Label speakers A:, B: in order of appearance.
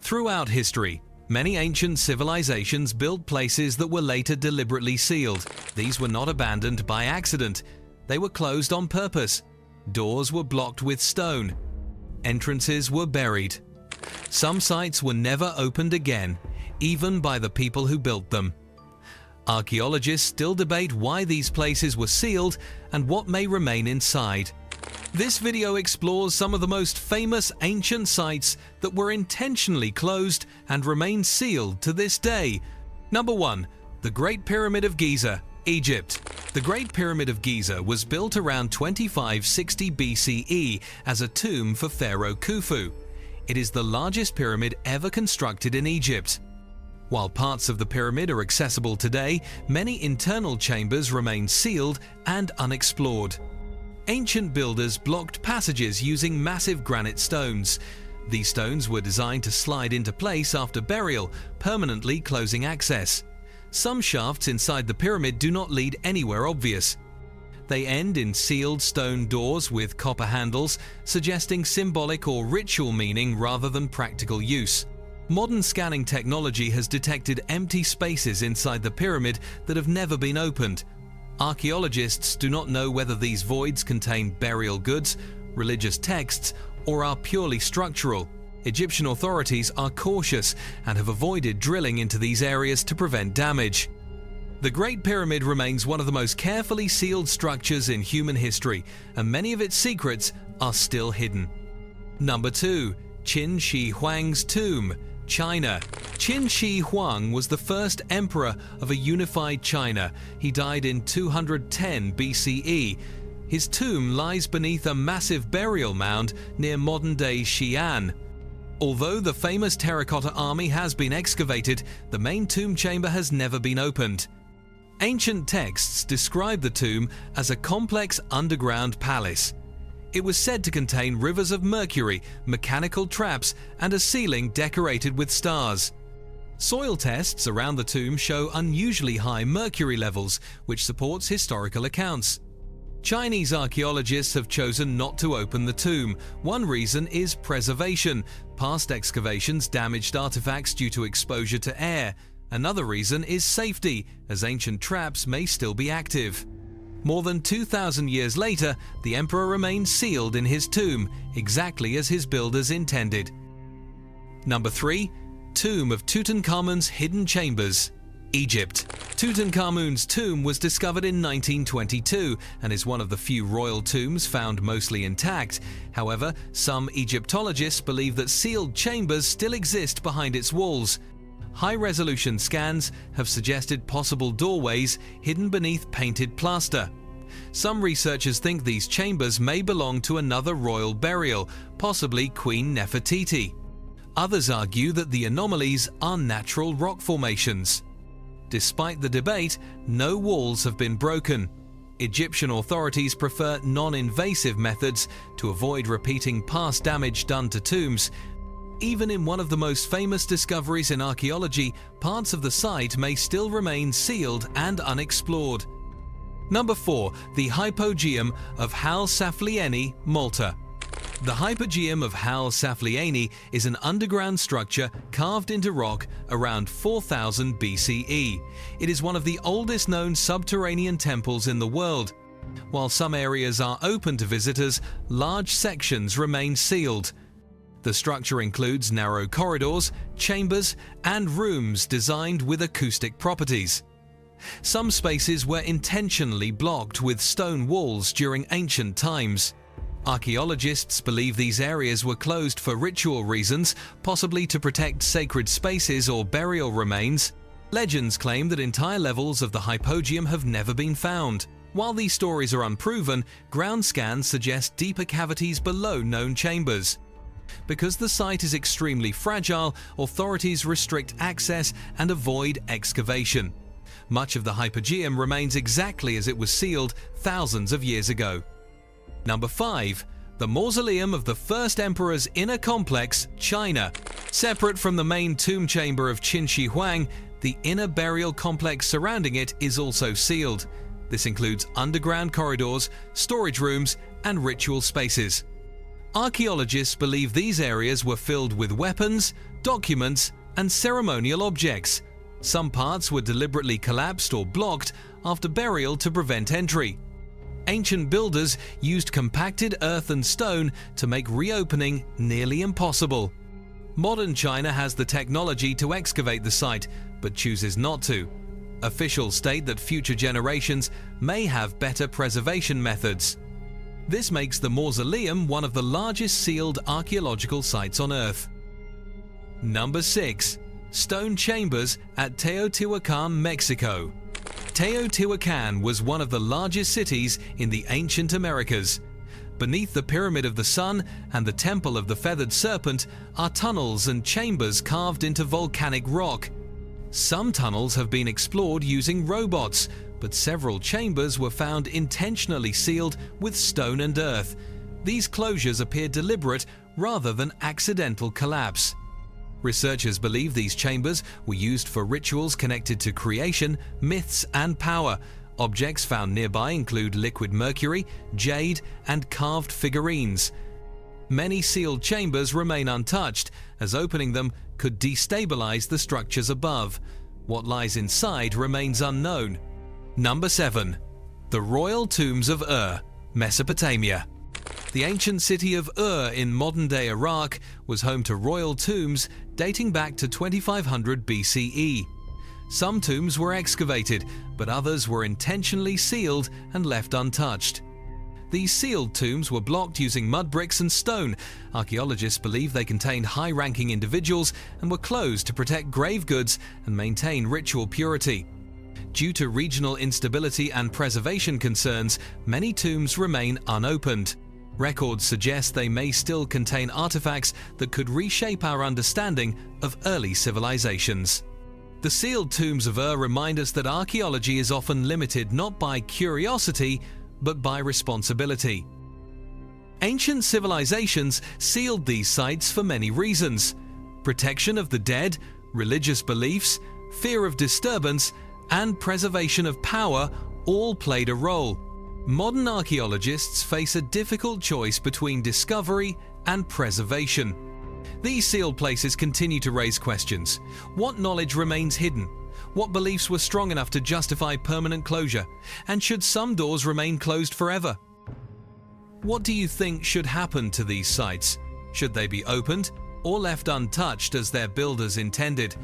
A: Throughout history, many ancient civilizations built places that were later deliberately sealed. These were not abandoned by accident. They were closed on purpose. Doors were blocked with stone. Entrances were buried. Some sites were never opened again, even by the people who built them. Archaeologists still debate why these places were sealed and what may remain inside. This video explores some of the most famous ancient sites that were intentionally closed and remain sealed to this day. Number 1. The Great Pyramid of Giza, Egypt. The Great Pyramid of Giza was built around 2560 BCE as a tomb for Pharaoh Khufu. It is the largest pyramid ever constructed in Egypt. While parts of the pyramid are accessible today, many internal chambers remain sealed and unexplored. Ancient builders blocked passages using massive granite stones. These stones were designed to slide into place after burial, permanently closing access. Some shafts inside the pyramid do not lead anywhere obvious. They end in sealed stone doors with copper handles, suggesting symbolic or ritual meaning rather than practical use. Modern scanning technology has detected empty spaces inside the pyramid that have never been opened. Archaeologists do not know whether these voids contain burial goods, religious texts, or are purely structural. Egyptian authorities are cautious and have avoided drilling into these areas to prevent damage. The Great Pyramid remains one of the most carefully sealed structures in human history, and many of its secrets are still hidden. Number 2. Qin Shi Huang's tomb, China. Qin Shi Huang was the first emperor of a unified China. He died in 210 BCE. His tomb lies beneath a massive burial mound near modern-day Xi'an. Although the famous terracotta army has been excavated, the main tomb chamber has never been opened. Ancient texts describe the tomb as a complex underground palace. It was said to contain rivers of mercury, mechanical traps, and a ceiling decorated with stars. Soil tests around the tomb show unusually high mercury levels, which supports historical accounts. Chinese archaeologists have chosen not to open the tomb. One reason is preservation. Past excavations damaged artifacts due to exposure to air. Another reason is safety, as ancient traps may still be active. More than 2,000 years later, the emperor remains sealed in his tomb, exactly as his builders intended. Number 3. Tomb of Tutankhamun's Hidden Chambers, Egypt. Tutankhamun's tomb was discovered in 1922 and is one of the few royal tombs found mostly intact. However, some Egyptologists believe that sealed chambers still exist behind its walls. High-resolution scans have suggested possible doorways hidden beneath painted plaster. Some researchers think these chambers may belong to another royal burial, possibly Queen Nefertiti. Others argue that the anomalies are natural rock formations. Despite the debate, no walls have been broken. Egyptian authorities prefer non-invasive methods to avoid repeating past damage done to tombs. Even in one of the most famous discoveries in archaeology, parts of the site may still remain sealed and unexplored. Number 4. The Hypogeum of Hal Saflieni, Malta. The Hypogeum of Hal Saflieni is an underground structure carved into rock around 4000 BCE. It is one of the oldest known subterranean temples in the world. While some areas are open to visitors, large sections remain sealed. The structure includes narrow corridors, chambers, and rooms designed with acoustic properties. Some spaces were intentionally blocked with stone walls during ancient times. Archaeologists believe these areas were closed for ritual reasons, possibly to protect sacred spaces or burial remains. Legends claim that entire levels of the Hypogeum have never been found. While these stories are unproven, ground scans suggest deeper cavities below known chambers. Because the site is extremely fragile, authorities restrict access and avoid excavation. Much of the Hypogeum remains exactly as it was sealed thousands of years ago. Number 5. The Mausoleum of the First Emperor's Inner Complex, China. Separate from the main tomb chamber of Qin Shi Huang, the inner burial complex surrounding it is also sealed. This includes underground corridors, storage rooms, and ritual spaces. Archaeologists believe these areas were filled with weapons, documents, and ceremonial objects. Some parts were deliberately collapsed or blocked after burial to prevent entry. Ancient builders used compacted earth and stone to make reopening nearly impossible. Modern China has the technology to excavate the site, but chooses not to. Officials state that future generations may have better preservation methods. This makes the mausoleum one of the largest sealed archaeological sites on Earth. Number 6. Stone chambers at Teotihuacan, Mexico. Teotihuacan was one of the largest cities in the ancient Americas. Beneath the Pyramid of the Sun and the Temple of the Feathered Serpent are tunnels and chambers carved into volcanic rock. Some tunnels have been explored using robots, but several chambers were found intentionally sealed with stone and earth. These closures appear deliberate rather than accidental collapse. Researchers believe these chambers were used for rituals connected to creation, myths, and power. Objects found nearby include liquid mercury, jade, and carved figurines. Many sealed chambers remain untouched, as opening them could destabilize the structures above. What lies inside remains unknown. Number 7. The Royal Tombs of Ur, Mesopotamia. The ancient city of Ur in modern-day Iraq was home to royal tombs dating back to 2500 BCE. Some tombs were excavated, but others were intentionally sealed and left untouched. These sealed tombs were blocked using mud bricks and stone. Archaeologists believe they contained high-ranking individuals and were closed to protect grave goods and maintain ritual purity. Due to regional instability and preservation concerns, many tombs remain unopened. Records suggest they may still contain artifacts that could reshape our understanding of early civilizations. The sealed tombs of Ur remind us that archaeology is often limited not by curiosity, but by responsibility. Ancient civilizations sealed these sites for many reasons. Protection of the dead, religious beliefs, fear of disturbance, and preservation of power all played a role. Modern archaeologists face a difficult choice between discovery and preservation. These sealed places continue to raise questions. What knowledge remains hidden? What beliefs were strong enough to justify permanent closure? And should some doors remain closed forever? What do you think should happen to these sites? Should they be opened or left untouched as their builders intended?